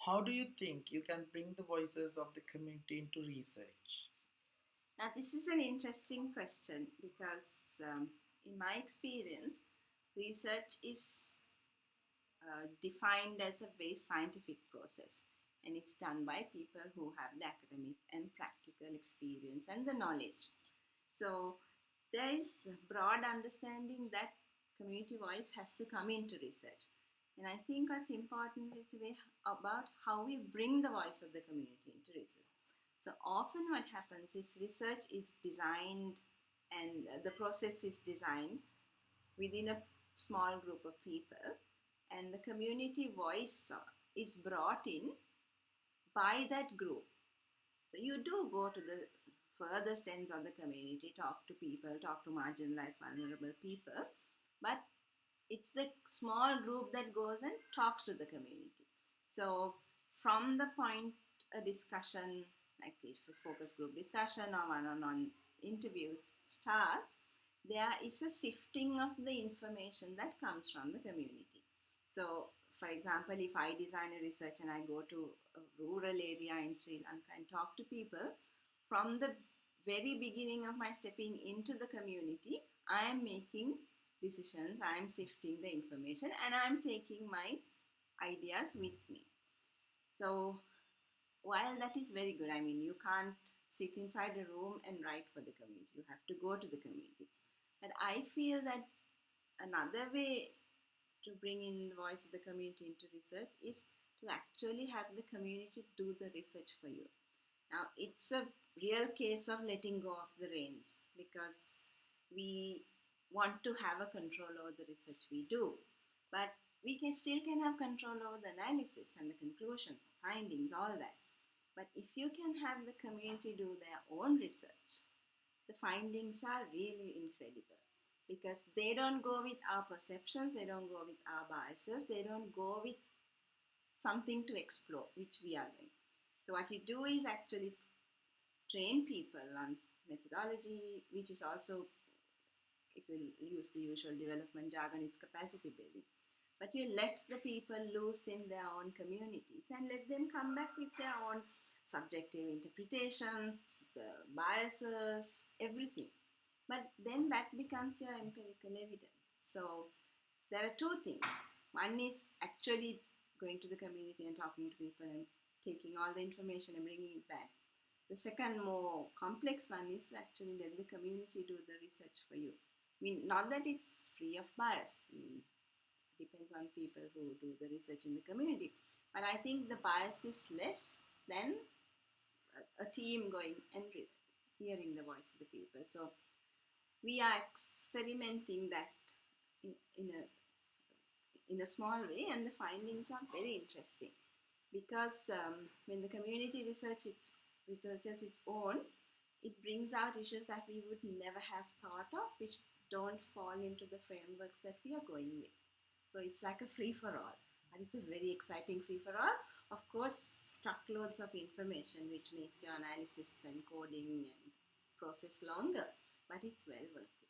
How do you think you can bring the voices of the community into research? Now, this is an interesting question because, in my experience, research is defined as a very scientific process, and it's done by people who have the academic and practical experience and the knowledge. So, there is a broad understanding that community voice has to come into research. And I think what's important is the way about how we bring the voice of the community into research. So often what happens is research is designed and the process is designed within a small group of people, and the community voice is brought in by that group. So you do go to the furthest ends of the community, talk to people, talk to marginalized, vulnerable people, but it's the small group that goes and talks to the community. So from the point a discussion, like if it's focus group discussion or one-on-one interviews starts, there is a sifting of the information that comes from the community. So for example, if I design a research and I go to a rural area in Sri Lanka and talk to people, from the very beginning of my stepping into the community, I am making decisions, I am sifting the information, and I'm taking my ideas with me. So while that is very good, I mean, you can't sit inside a room and write for the community, you have to go to the community. But I feel that another way to bring in the voice of the community into research is to actually have the community do the research for you. Now, it's a real case of letting go of the reins because we want to have a control over the research we do, but we can still can have control over the analysis and the conclusions, findings, all that. But if you can have the community do their own research, the findings are really incredible because they don't go with our perceptions, they don't go with our biases, they don't go with something to explore, which we are doing. So, what you do is actually train people on methodology, which is also, if you use the usual development jargon, it's capacity building. But you let the people loose in their own communities and let them come back with their own subjective interpretations, the biases, everything. But then that becomes your empirical evidence. So there are two things. One is actually going to the community and talking to people and taking all the information and bringing it back. The second, more complex one is to actually let the community do the research for you. I mean, not that it's free of bias. I mean, it depends on people who do the research in the community. But I think the bias is less than a team going and hearing the voice of the people. So we are experimenting that in, in a in a small way, and the findings are very interesting because when the community researches its own, it brings out issues that we would never have thought of, which don't fall into the frameworks that we are going with. So it's like a free for all, and it's a very exciting free for all. Of course, truckloads of information, which makes your analysis and coding and process longer, but it's well worth it.